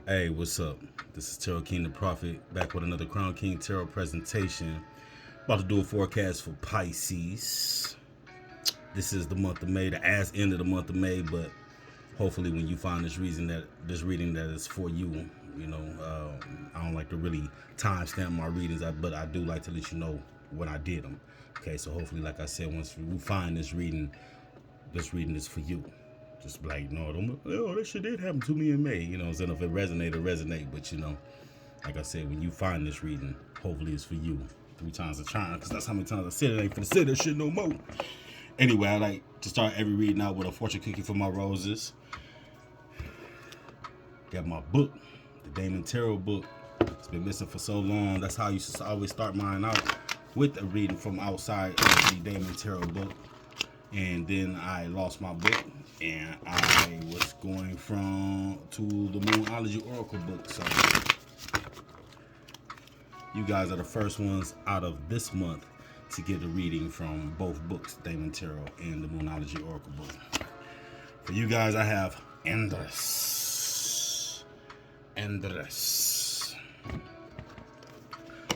Hey, what's up? This is Tarot King the Prophet, back with another Crown King Tarot presentation. About to do a forecast for Pisces. This is the month of May, the ass end of the month of May, but hopefully when you find this reading that is for you, I don't like to really timestamp my readings, but I do like to let you know when I did them. Okay, so hopefully, like I said, once we find this reading is for you. Just like, no, don't, oh, that shit did happen to me in May. You know what I'm saying? If it resonate. But, like I said, when you find this reading, hopefully it's for you. 3 times a charm, because that's how many times I said it. Ain't finna say that shit no more. Anyway, I like to start every reading out with a fortune cookie for my roses. Got my book, the Damon Tarot book. It's been missing for so long. That's how I used to always start mine out, with a reading from outside of the Damon Tarot book. And then I lost my book, and I was going to the Moonology Oracle book. So you guys are the first ones out of this month to get a reading from both books, Damon Tarot and the Moonology Oracle book. For you guys, I have Andress.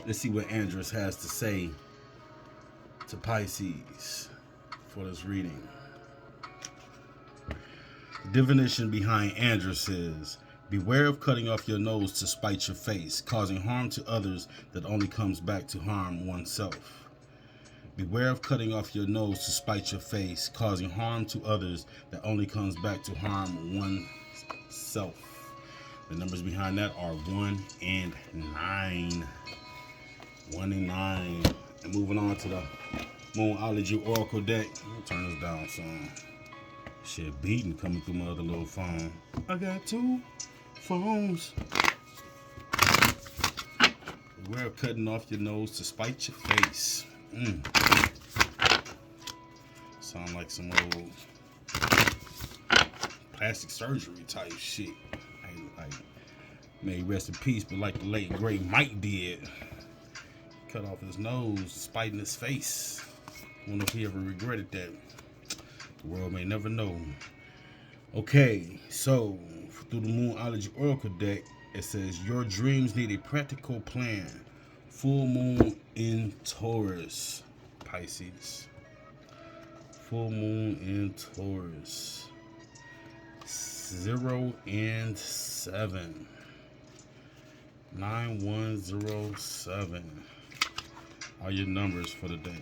Let's see what Andress has to say to Pisces for this reading. The definition behind Andress is: beware of cutting off your nose to spite your face, causing harm to others that only comes back to harm oneself. Beware of cutting off your nose to spite your face, causing harm to others that only comes back to harm oneself. The numbers behind that are 1 and 9. 1 and 9. And moving on to the Moonology Oracle deck. Let me turn this down some. Shit beating coming through my other little phone. I got 2 phones. Beware of cutting off your nose to spite your face. Sound like some old plastic surgery type shit. Like, may rest in peace, but like the late great Mike did. Cut off his nose, spiting his face. I wonder if he ever regretted that. The world may never know. Okay, so through the Moonology Oracle deck, it says your dreams need a practical plan. Full moon in Taurus, Pisces. Full moon in Taurus. 0 and 7. 9107 are your numbers for the day.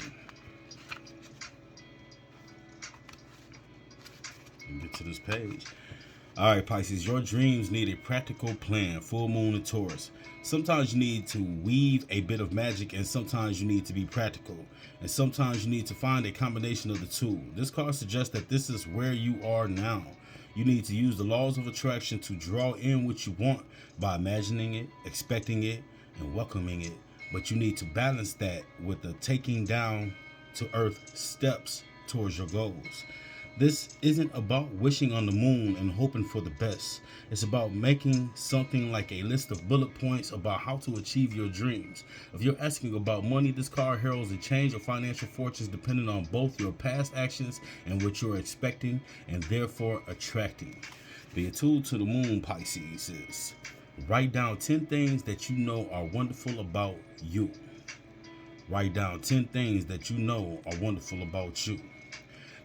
Get to this page. All right, Pisces, your dreams need a practical plan. Full moon in Taurus. Sometimes you need to weave a bit of magic, and sometimes you need to be practical, and sometimes you need to find a combination of the two. This card suggests that this is where you are now. You need to use the laws of attraction to draw in what you want by imagining it, expecting it, and welcoming it. But you need to balance that with the taking down to earth steps towards your goals. This isn't about wishing on the moon and hoping for the best. It's about making something like a list of bullet points about how to achieve your dreams. If you're asking about money, this card heralds a change of financial fortunes depending on both your past actions and what you're expecting and therefore attracting. The tool to the moon, Pisces, is write down 10 things that you know are wonderful about you. Write down 10 things that you know are wonderful about you.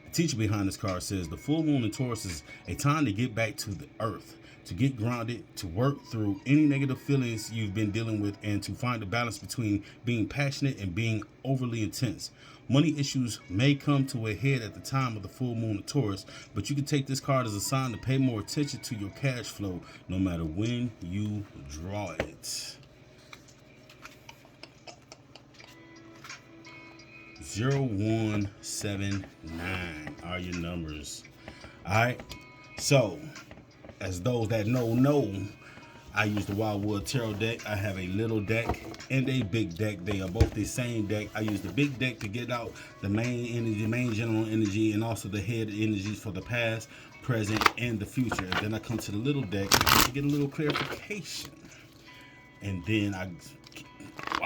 The teacher behind this card says the full moon in Taurus is a time to get back to the earth, to get grounded, to work through any negative feelings you've been dealing with, and to find a balance between being passionate and being overly intense. Money issues may come to a head at the time of the full moon in Taurus, but you can take this card as a sign to pay more attention to your cash flow no matter when you draw it. 0179 are your numbers. Alright, so as those that know, I use the Wildwood Tarot deck. I have a little deck and a big deck. They are both the same deck. I use the big deck to get out the main energy, main general energy, and also the head energies for the past, present, and the future. And then I come to the little deck to get a little clarification. And then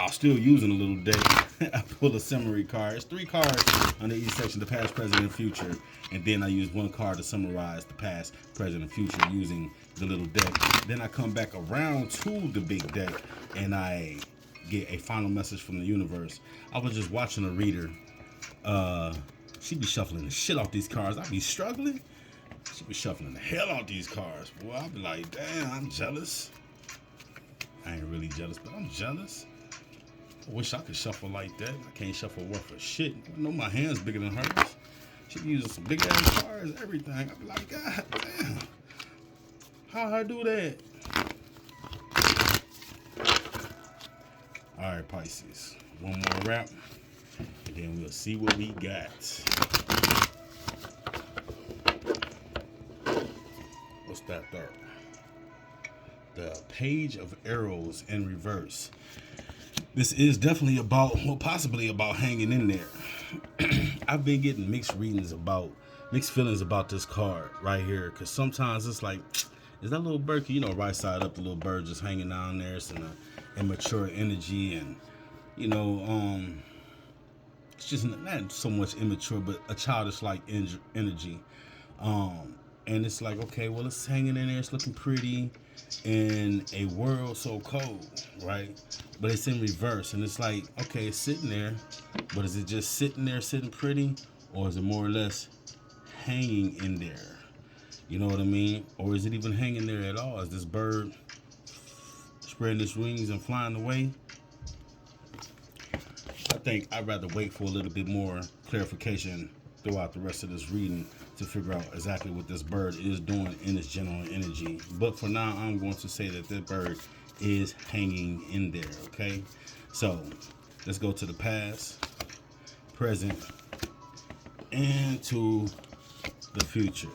while still using a little deck, I pull a summary card. It's 3 cards under each section, the past, present, and future. And then I use 1 card to summarize the past, present, and future using the little deck. Then I come back around to the big deck and I get a final message from the universe. I was just watching a reader. She be shuffling the shit off these cards. I be struggling. She be shuffling the hell out these cards. Boy, I be like, damn, I'm jealous. I ain't really jealous, but I'm jealous. I wish I could shuffle like that. I can't shuffle worth of shit. I know my hand's bigger than hers. She be using some big ass cards, everything. I be like, God damn. How I do that? Alright, Pisces. One more wrap. And then we'll see what we got. What's that there? The Page of Arrows in reverse. This is definitely about, well, possibly about hanging in there. I've been getting mixed feelings about this card right here. Because sometimes it's like, is that little bird, you know, right side up, the little bird just hanging down there. It's an immature energy. And, you know, it's just not so much immature, but a childish-like energy. And it's like, okay, well, it's hanging in there. It's looking pretty in a world so cold, right? But it's in reverse. And it's like, okay, it's sitting there. But is it just sitting there, sitting pretty? Or is it more or less hanging in there? You know what I mean? Or is it even hanging there at all? Is this bird spreading its wings and flying away? I think I'd rather wait for a little bit more clarification throughout the rest of this reading to figure out exactly what this bird is doing in its general energy. But for now, I'm going to say that that bird is hanging in there, okay? So, let's go to the past, present, and to the future.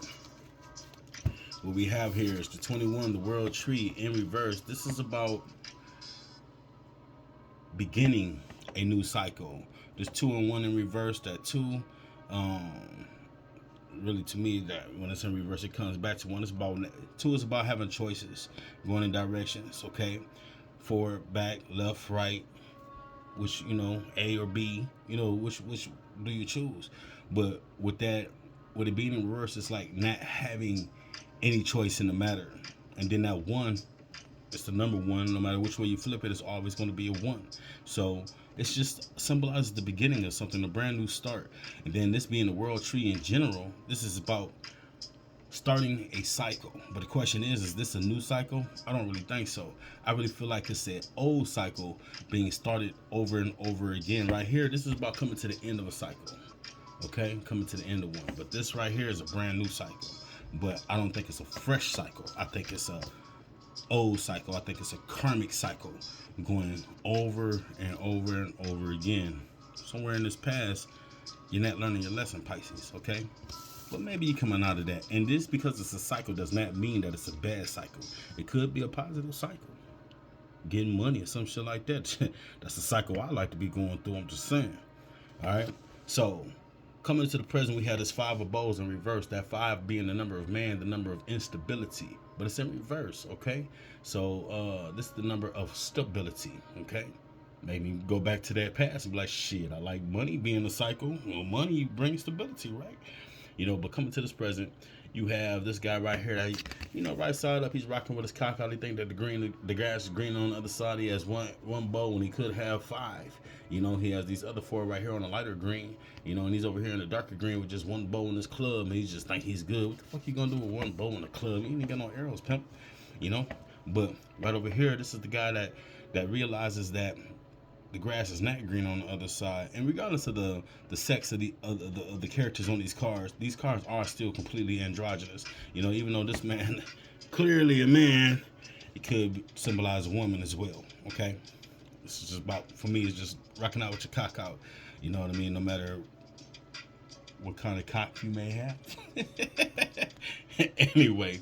What we have here is the 21, the World Tree in reverse. This is about beginning a new cycle. There's 2 and 1 in reverse. That 2, really to me, that when it's in reverse, it comes back to 1. It's about 2 is about having choices, going in directions. Okay, forward, back, left, right. Which, you know, A or B. You know, which do you choose? But with that, with it being in reverse, it's like not having any choice in the matter. And then that 1, it's the number 1. No matter which way you flip it, it's always going to be a 1. So it's just symbolizes the beginning of something, a brand new start. And then this being the World Tree in general, this is about starting a cycle. But the question is this a new cycle? I don't really think so. I really feel like it's an old cycle being started over and over again. Right here, this is about coming to the end of a cycle. Okay, coming to the end of one. But this right here is a brand new cycle. But I don't think it's a fresh cycle. I think it's a old cycle. I think it's a karmic cycle going over and over and over again. Somewhere in this past, you're not learning your lesson, Pisces, okay? But maybe you're coming out of that. And this, because it's a cycle, does not mean that it's a bad cycle. It could be a positive cycle. Getting money or some shit like that. That's a cycle I like to be going through, I'm just saying. All right? So, coming to the present, we have this 5 of bows in reverse. That 5 being the number of man, the number of instability. But it's in reverse, okay? So, this is the number of stability, okay? Made me go back to that past and be like, shit, I like money being a cycle. Well, money brings stability, right? You know, but coming to this present, you have this guy right here that, you know, right side up, he's rocking with his cock out. He think that the grass is green on the other side. He has one bow and he could have 5. You know, he has these other 4 right here on the lighter green, you know, and he's over here in the darker green with just 1 bow in his club, and he just think he's good. What the fuck you gonna do with 1 bow in the club? You ain't got no arrows, pimp, you know? But right over here, this is the guy that realizes that the grass is not green on the other side. And regardless of the sex of the characters on these cards are still completely androgynous. You know, even though this man clearly a man, it could symbolize a woman as well. Okay, this is just about, for me, it's just rocking out with your cock out. You know what I mean? No matter what kind of cock you may have. Anyway,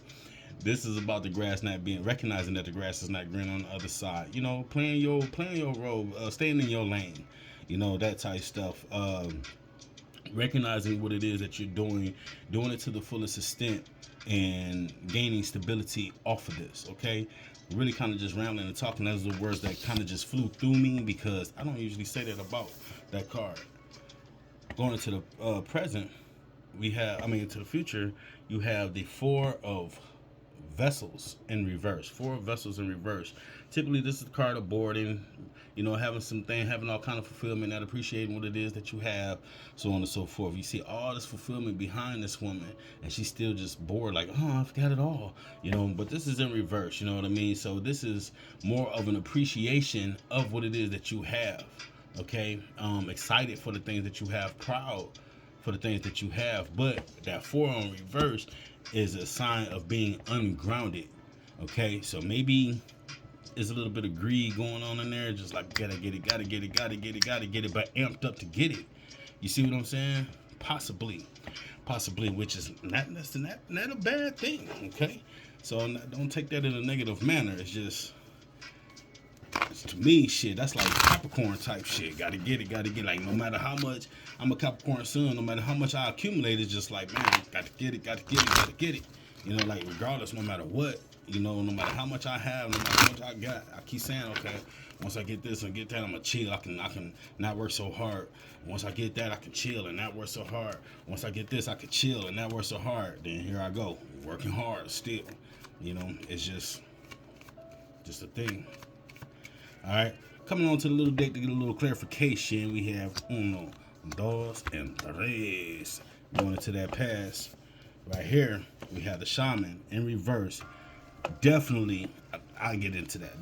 this is about the grass not being, recognizing that the grass is not green on the other side. You know, playing your role, staying in your lane. You know, that type stuff. recognizing what it is that you're doing it to the fullest extent, and gaining stability off of this. Okay, really kind of just rambling and talking. Those are the words that kind of just flew through me because I don't usually say that about that card. Going into the present, we have, I mean, into the future, you have the Four of Vessels in reverse. Four vessels in reverse. Typically, this is the card of boarding, having something, having all kind of fulfillment, not appreciating what it is that you have, so on and so forth. You see all this fulfillment behind this woman, and she's still just bored, like, oh, I've got it all, But this is in reverse, you know what I mean? So this is more of an appreciation of what it is that you have. Okay, excited for the things that you have, proud for the things that you have, but that four on reverse is a sign of being ungrounded. Okay, so maybe there's a little bit of greed going on in there, just like gotta get it, gotta get it, gotta get it, gotta get it, but amped up to get it. You see what I'm saying? Possibly, which is not a bad thing. Okay, so don't take that in a negative manner. It's just, to me, shit, that's like Capricorn type shit. Gotta get it, gotta get it. Like, no matter how much, I'm a Capricorn sun, no matter how much I accumulate, it's just like, man, gotta get it, gotta get it, gotta get it. Like, regardless, no matter what, no matter how much I have, no matter how much I got, I keep saying, okay, once I get this and get that, I'm gonna chill. I can not work so hard. Once I get that, I can chill and not work so hard. Once I get this, I can chill and not work so hard. Then here I go, working hard still. It's just a thing. All right, coming on to the little deck to get a little clarification. We have uno, dos, and tres. Going into that pass right here, we have the shaman in reverse. Definitely, I'll get into that.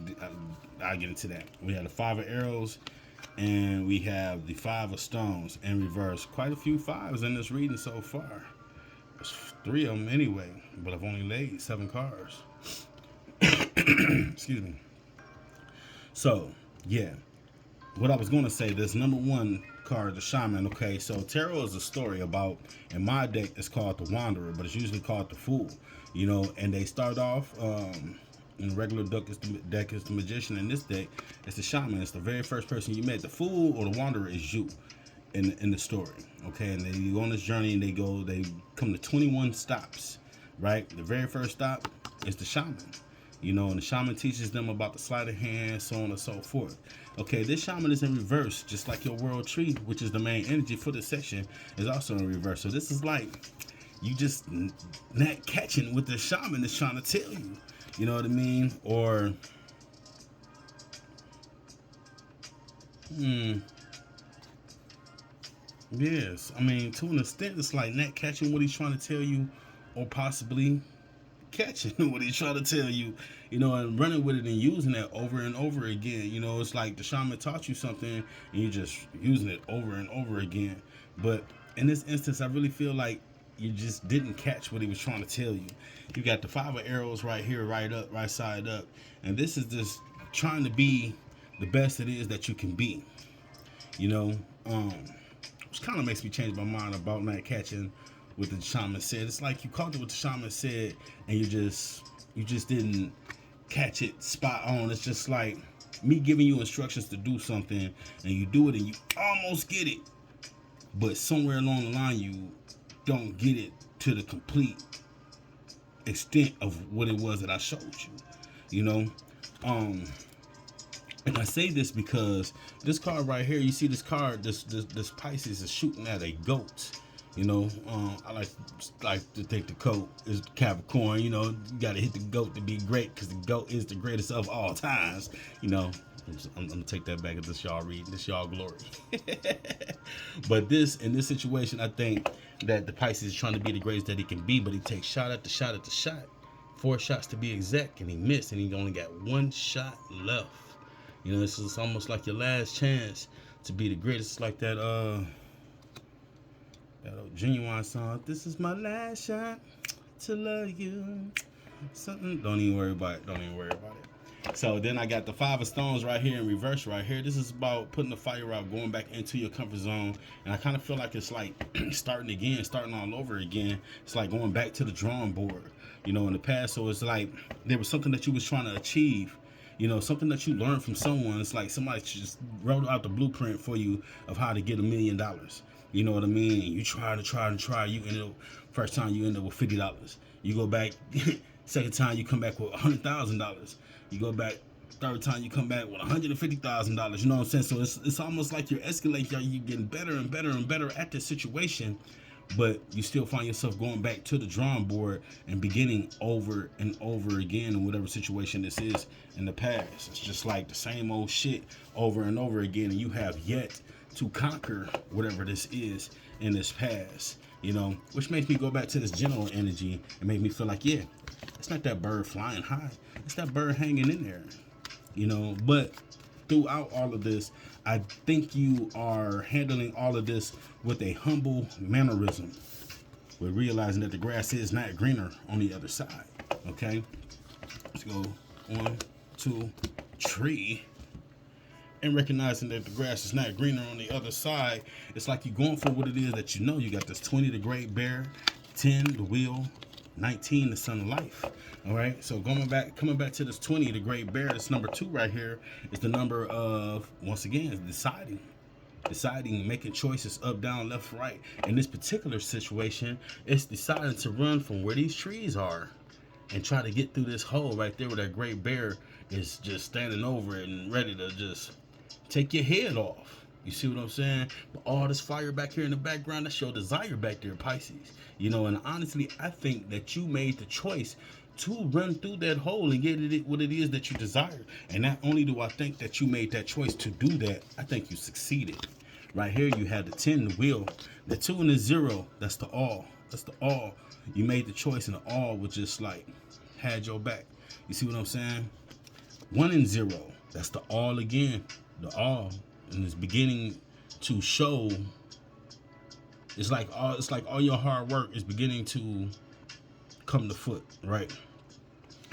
We have the five of arrows, and we have the five of stones in reverse. Quite a few fives in this reading so far. There's 3 of them anyway, but I've only laid 7 cards. Excuse me. So, yeah, what I was going to say, this number 1 card, the shaman, okay, so tarot is a story about, in my deck, it's called the wanderer, but it's usually called the fool, and they start off, in the regular deck is the magician. In this deck, it's the shaman. It's the very first person you met. The fool or the wanderer is you in the story, okay, and they go on this journey, and they come to 21 stops, right? The very first stop is the shaman. And the shaman teaches them about the sleight of hand, so on and so forth. Okay, this shaman is in reverse, just like your world tree, which is the main energy for this section, is also in reverse. So this is like you just not catching what the shaman is trying to tell you. You know what I mean? Or yes, I mean, to an extent, it's like not catching what he's trying to tell you, or possibly catching what he's trying to tell you, and running with it and using it over and over again. It's like the shaman taught you something and you're just using it over and over again. But in this instance, I really feel like you just didn't catch what he was trying to tell you. You got the 5 of arrows right here, right side up, and this is just trying to be the best it is that you can be. Which kind of makes me change my mind about not catching what the shaman said. It's like you caught what the shaman said, and you just didn't catch it spot on. It's just like me giving you instructions to do something, and you do it, and you almost get it, but somewhere along the line you don't get it to the complete extent of what it was that I showed you. And I say this because this card right here, you see this card, this Pisces is shooting at a goat. I like to think the goat is Capricorn. You got to hit the goat to be great, because the goat is the greatest of all times. I'm gonna take that back. At this y'all reading, this y'all glory. But in this situation, I think that the Pisces is trying to be the greatest that he can be, but he takes shot at the shot at the shot, 4 shots to be exact, and he missed, and he only got 1 shot left. This is almost like your last chance to be the greatest. It's like that old Genuine song, this is my last shot to love you. Something, don't even worry about it. So then I got the 5 of stones right here in reverse right here. This is about putting the fire out, going back into your comfort zone. And I kind of feel like it's like starting all over again. It's like going back to the drawing board, in the past. So it's like there was something that you was trying to achieve, something that you learned from someone. It's like somebody just wrote out the blueprint for you of how to get $1 million. You know what I mean? And you try to try and try. You end up first time you end up with $50. You go back second time you come back with $100,000. You go back third time you come back with $150,000. You know what I'm saying? So it's almost like you're escalating. You're getting better and better and better at this situation, but you still find yourself going back to the drawing board and beginning over and over again in whatever situation this is in the past. It's just like the same old shit over and over again, and you have yet to conquer whatever this is in this past, you know, which makes me go back to this general energy and make me feel like, yeah, it's not that bird flying high, it's that bird hanging in there, you know. But throughout all of this, I think you are handling all of this with a humble mannerism, with realizing that the grass is not greener on the other side. Okay, let's go 1, 2, 3. And recognizing that the grass is not greener on the other side, it's like you're going for what it is that you know. You got this 20, the great bear, 10, the wheel, 19, the sun of life. All right, so coming back to this 20, the great bear, this number 2 right here is the number of, once again, deciding, making choices up, down, left, right. In this particular situation, it's deciding to run from where these trees are and try to get through this hole right there where that great bear is just standing over it and ready to just take your head off. You see what I'm saying? But all this fire back here in the background, that's your desire back there, Pisces. You know, and honestly, I think that you made the choice to run through that hole and get it what it is that you desire. And not only do I think that you made that choice to do that, I think you succeeded. Right here, you had the 10, the wheel, the 2 and the 0. That's the all. That's the all. You made the choice, and the all was just like had your back. You see what I'm saying? 1 and 0. That's the all again. The all, and it's beginning to show. It's like all your hard work is beginning to come to foot, right?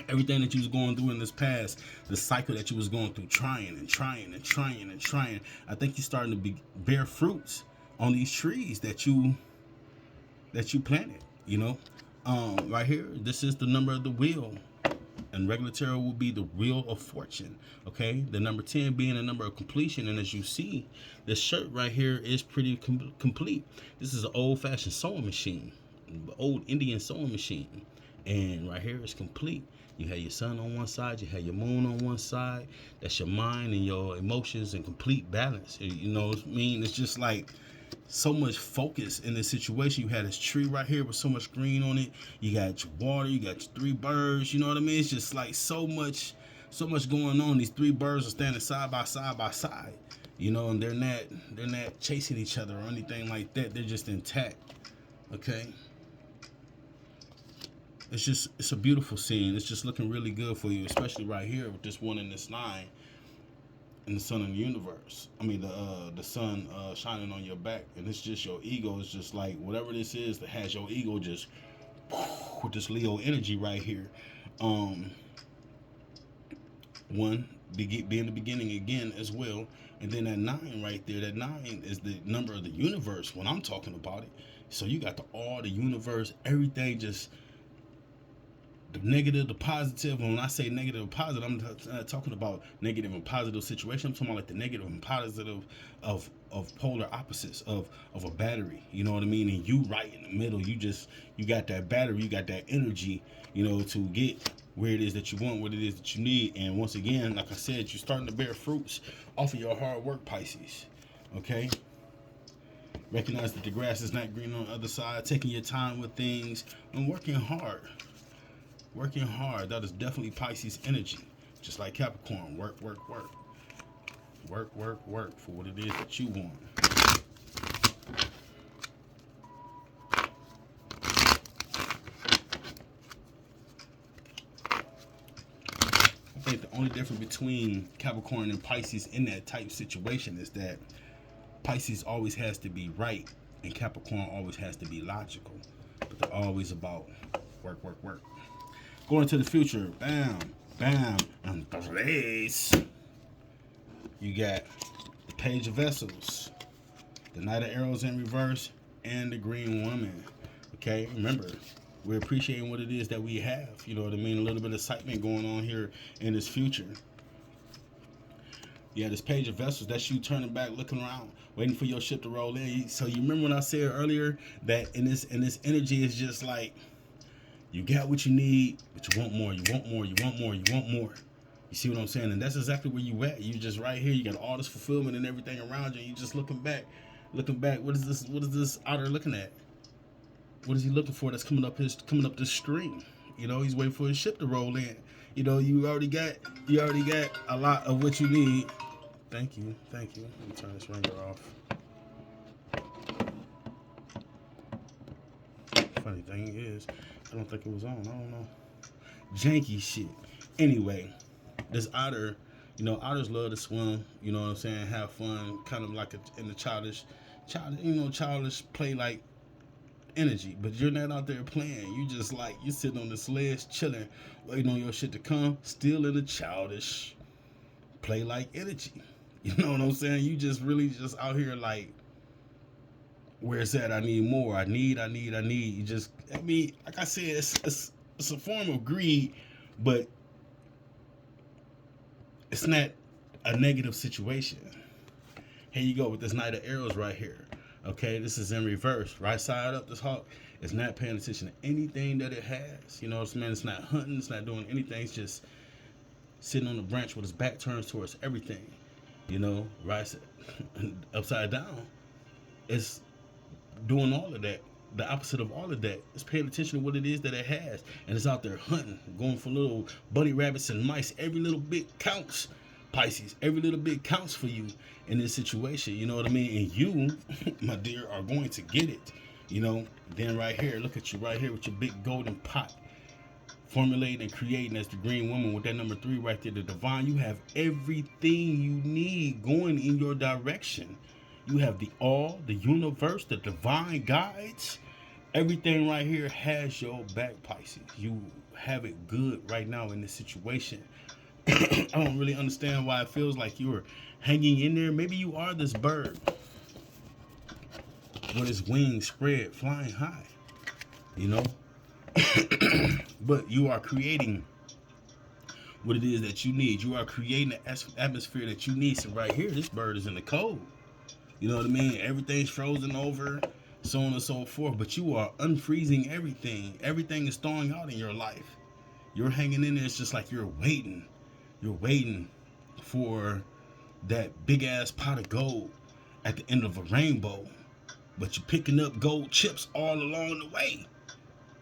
Everything that you was going through in this past, the cycle that you was going through, trying and trying and trying and trying. I think you're starting to bear fruits on these trees that you planted. You know, right here, this is the number of the wheel. And regular tarot will be the wheel of fortune. Okay, the number 10 being a number of completion. And as you see, this shirt right here is pretty complete. This is an old-fashioned sewing machine, old Indian sewing machine. And right here is complete. You have your sun on one side, you have your moon on one side. That's your mind and your emotions in complete balance. You know what I mean? It's just like so much focus in this situation. You had this tree right here with so much green on it. You got your water, you got your 3 birds, you know what I mean? It's just like so much going on. These 3 birds are standing side by side, you know, and they're not chasing each other or anything like that. They're just intact. Okay, it's a beautiful scene. It's just looking really good for you, especially right here with this 1 and this 9. And the sun in the universe. I mean, the sun shining on your back, and it's just your ego. It's just like whatever this is that has your ego just with this Leo energy right here. 1 being the beginning again as well, and then that 9 right there. That 9 is the number of the universe when I'm talking about it. So you got the universe, everything just. The negative, the positive. When I say negative and positive, I'm not talking about negative and positive situation. I'm talking about like the negative and positive of polar opposites of a battery. You know what I mean? And you right in the middle. You got that battery. You got that energy. You know, to get where it is that you want, what it is that you need. And once again, like I said, you're starting to bear fruits off of your hard work, Pisces. Okay. Recognize that the grass is not green on the other side. Taking your time with things and working hard. Working hard, that is definitely Pisces energy. Just like Capricorn, work for what it is that you want. I think the only difference between Capricorn and Pisces in that type situation is that Pisces always has to be right and Capricorn always has to be logical. But they're always about work. Going to the future, bam, and place. You got the Page of Vessels, the Knight of Arrows in reverse, and the Green Woman. Okay, remember, we're appreciating what it is that we have. You know what I mean? A little bit of excitement going on here in this future. Yeah, this page of vessels, that's you turning back, looking around, waiting for your ship to roll in. So you remember when I said earlier that in this energy is just like you got what you need, but you want more, you want more, you want more, you want more. You see what I'm saying? And that's exactly where you at. You just right here. You got all this fulfillment and everything around you. And you just looking back, looking back. What is this? What is this outer looking at? What is he looking for? That's coming up this stream. You know, he's waiting for his ship to roll in. You know, you already got a lot of what you need. Thank you, thank you. Let me turn this ringer off. Funny thing is, I don't think it was on. I don't know. Janky shit. Anyway, this otter, otters love to swim. You know what I'm saying? Have fun, kind of like in the childish play like energy. But you're not out there playing. You just like you sitting on the sledge, chilling, waiting on your shit to come, still in the childish play like energy. You know what I'm saying? You just really just out here like, where's that? I need more. I need. You just, like I said, it's a form of greed, but it's not a negative situation. Here you go with this Knight of Arrows right here. Okay, this is in reverse. Right side up, this hawk is not paying attention to anything that it has. You know what I'm saying? It's not hunting. It's not doing anything. It's just sitting on the branch with its back turned towards everything. Right upside down. It's doing all of that. The opposite of all of that. It's paying attention to what it is that it has. And it's out there hunting, going for little bunny rabbits and mice. Every little bit counts, Pisces. Every little bit counts for you in this situation. You know what I mean? And you, my dear, are going to get it. Then right here, look at you right here with your big golden pot. Formulating and creating as the green woman with that number 3 right there, the divine. You have everything you need going in your direction. You have the all, the universe, the divine guides. Everything right here has your back, Pisces. You have it good right now in this situation. I don't really understand why it feels like you're hanging in there. Maybe you are this bird with its wings spread, flying high. But you are creating what it is that you need. You are creating the atmosphere that you need. So right here, this bird is in the cold. You know what I mean? Everything's frozen over, so on and so forth. But you are unfreezing everything. Everything is thawing out in your life. You're hanging in there. It's just like you're waiting. You're waiting for that big ass pot of gold at the end of a rainbow. But you're picking up gold chips all along the way.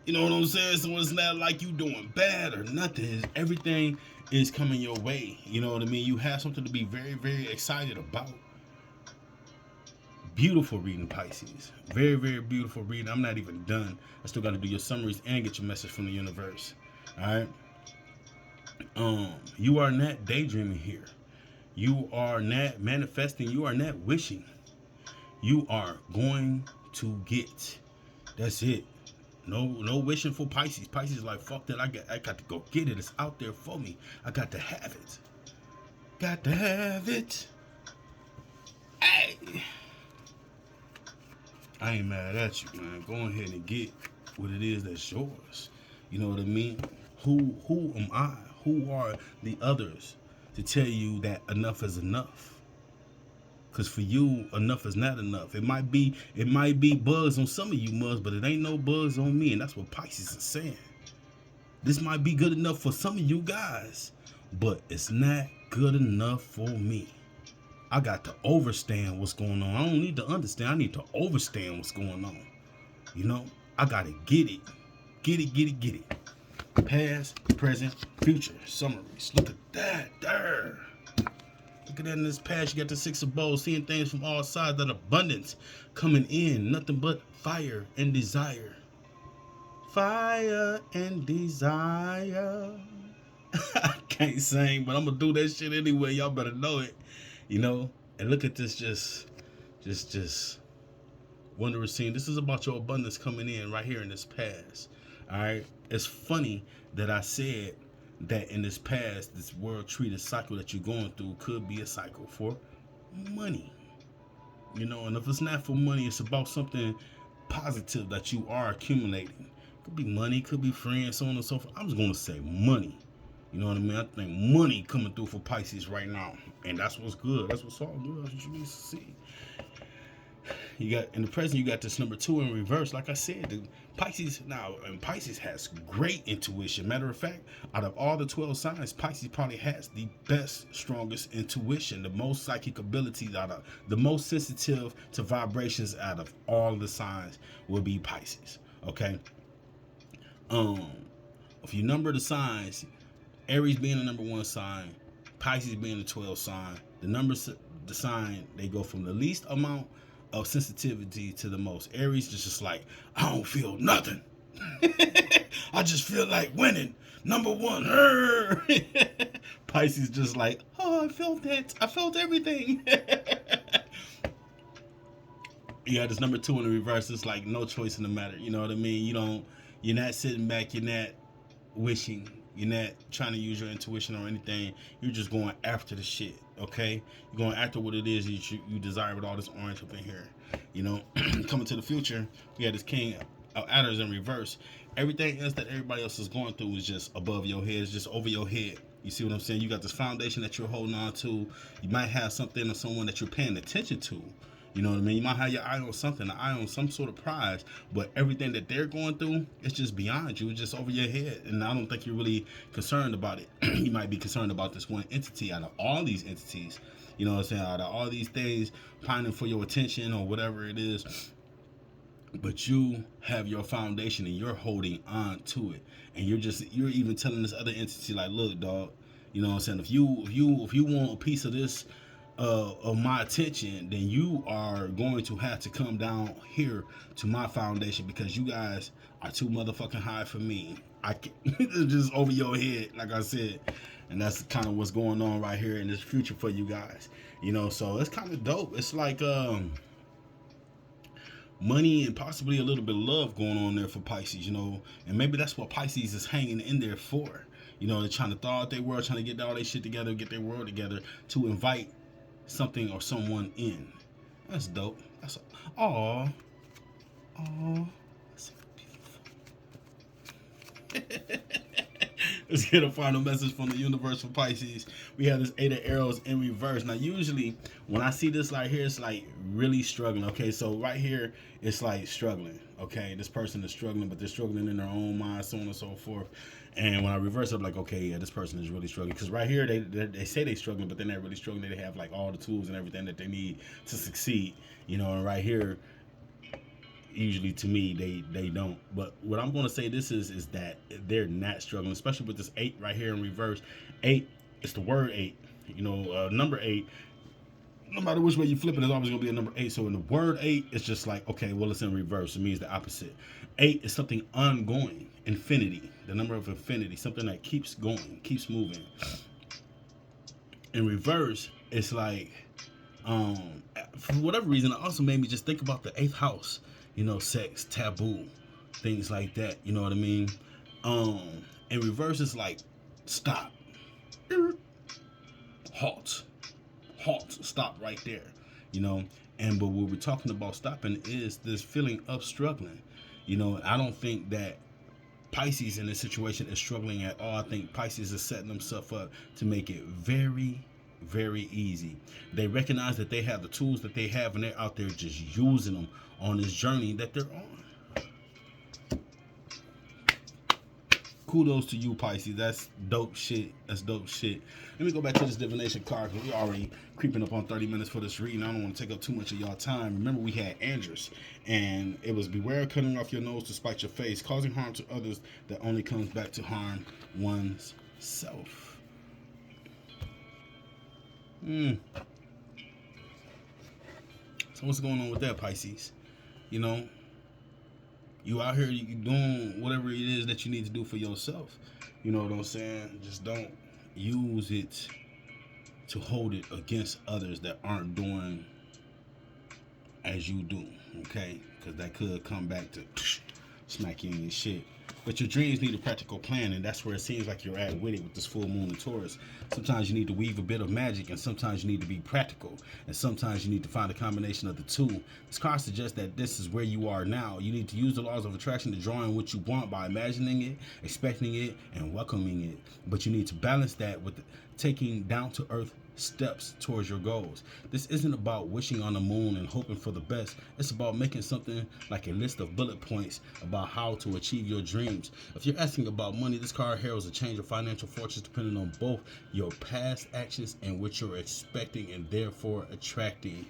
You know what I'm saying? So it's not like you doing bad or nothing. Everything is coming your way. You know what I mean? You have something to be very, very excited about. Beautiful reading, Pisces. Very, very beautiful reading. I'm not even done. I still got to do your summaries and get your message from the universe. All right? You are not daydreaming here. You are not manifesting. You are not wishing. You are going to get. That's it. No wishing for Pisces. Pisces is like, fuck that. I got to go get it. It's out there for me. I got to have it. Got to have it. Hey. I ain't mad at you, man. Go ahead and get what it is that's yours. You know what I mean? Who am I? Who are the others to tell you that enough is enough? Because for you, enough is not enough. It might be bugs on some of you mugs, but it ain't no bugs on me. And that's what Pisces is saying. This might be good enough for some of you guys, but it's not good enough for me. I got to overstand what's going on. I don't need to understand. I need to overstand what's going on. I got to get it. Get it. Past, present, future. Summaries. Look at that there. Look at that in this past. You got the 6 of Bowls, seeing things from all sides. That abundance coming in. Nothing but fire and desire. Fire and desire. I can't sing, but I'm going to do that shit anyway. Y'all better know it. And look at this just wondrous scene. This is about your abundance coming in right here in this past. All right. It's funny that I said that in this past, this world treated cycle that you're going through could be a cycle for money. And if it's not for money, it's about something positive that you are accumulating. Could be money, could be friends, so on and so forth. I'm just going to say money. You know what I mean? I think money coming through for Pisces right now, and that's what's good. That's what's all good. That's what you need to see. You got in the present, you got this number 2 in reverse. Like I said, the Pisces now, and Pisces has great intuition. Matter of fact, out of all the 12 signs, Pisces probably has the best, strongest intuition, the most psychic abilities out of, the most sensitive to vibrations out of all the signs will be Pisces. Okay. Um, if you number the signs, Aries being the number 1 sign, Pisces being the 12th sign, the numbers, the sign, they go from the least amount of sensitivity to the most. Aries is just like, I don't feel nothing. I just feel like winning. Number 1. Pisces just like, oh, I felt that. I felt everything. Yeah, this number 2 in the reverse. It's like no choice in the matter. You know what I mean? You're not sitting back. You're not wishing. You're not trying to use your intuition or anything. You're just going after the shit, okay? You're going after what it is you desire with all this orange up in here. You know, coming to the future, we got this king of adders in reverse. Everything else that everybody else is going through is just above your head. It's just over your head. You see what I'm saying? You got this foundation that you're holding on to. You might have something or someone that you're paying attention to. You know what I mean? You might have your eye on something, an eye on some sort of prize, but everything that they're going through, it's just beyond you. It's just over your head. And I don't think you're really concerned about it. You might be concerned about this one entity out of all these entities. You know what I'm saying? Out of all these things pining for your attention or whatever it is. But you have your foundation and you're holding on to it. And you're even telling this other entity, like, look, dog, you know what I'm saying? If you want a piece of this of my attention, then you are going to have to come down here to my foundation because you guys are too motherfucking high for me. I can just over your head, like I said, and that's kind of what's going on right here in this future for you guys. You know, so it's kind of dope. It's like money and possibly a little bit of love going on there for Pisces. You know, and maybe that's what Pisces is hanging in there for. You know, they're trying to thaw out their world, trying to get all their shit together, get their world together to invite something or someone in. That's dope. That's aw. That's beautiful. Let's get a final message from the universe for Pisces. We have this 8 of arrows in reverse. Now, usually when I see this right here, it's like really struggling. Okay, so right here, it's like struggling. Okay, this person is struggling, but they're struggling in their own mind, so on and so forth. And when I reverse it, I'm like, okay, yeah, this person is really struggling. Because right here, they say they're struggling, but they're not really struggling. They have like all the tools and everything that they need to succeed. You know, and right here, usually to me they don't. But what I'm going to say this is that they're not struggling, especially with this 8 right here in reverse. 8, it's the word 8. You know, number 8. No matter which way you flip it, it's always going to be a number 8. So in the word 8, it's just like, okay, well, it's in reverse. It means the opposite. 8 is something ongoing, infinity, the number of infinity, something that keeps going, keeps moving. In reverse, it's like, for whatever reason, it also made me just think about the 8th house. You know, sex, taboo, things like that. You know what I mean? In reverse, it's like, stop, halt, stop right there. You know, but what we're talking about stopping is this feeling of struggling. You know, I don't think that Pisces in this situation is struggling at all. I think Pisces is setting themselves up to make it very, very easy. They recognize that they have the tools that they have and they're out there just using them on this journey that they're on. Kudos to you, Pisces. That's dope shit. That's dope shit. Let me go back to this divination card because we're already creeping up on 30 minutes for this reading. I don't want to take up too much of y'all time. Remember, we had Andrus, and it was beware cutting off your nose to spite your face, causing harm to others that only comes back to harm one's self. So what's going on with that, Pisces? You know, you out here, you doing whatever it is that you need to do for yourself. You know what I'm saying? Just don't use it to hold it against others that aren't doing as you do, okay? Because that could come back to smack you in your shit. But your dreams need a practical plan, and that's where it seems like you're at with it with this full moon in Taurus. Sometimes you need to weave a bit of magic, and sometimes you need to be practical, and sometimes you need to find a combination of the two. This card suggests that this is where you are now. You need to use the laws of attraction to draw in what you want by imagining it, expecting it, and welcoming it. But you need to balance that with taking down to earth steps towards your goals. This isn't about wishing on the moon and hoping for the best. It's about making something like a list of bullet points about how to achieve your dreams. If you're asking about money, this card heralds a change of financial fortunes depending on both your past actions and what you're expecting and therefore attracting.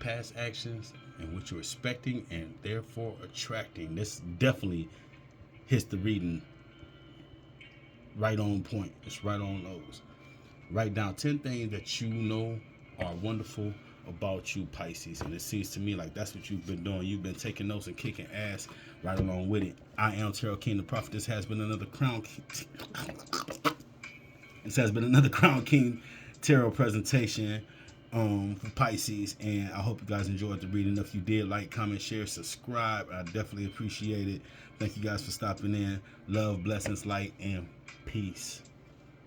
Past actions and what you're expecting and therefore attracting. This definitely hits the reading right on point. It's right on those. Write down 10 things that you know are wonderful about you, Pisces. And it seems to me like that's what you've been doing. You've been taking notes and kicking ass right along with it. I am Tarot King the Prophet. This has been another Crown King Tarot presentation for Pisces. And I hope you guys enjoyed the reading. If you did, like, comment, share, subscribe. I definitely appreciate it. Thank you guys for stopping in. Love, blessings, light, and peace.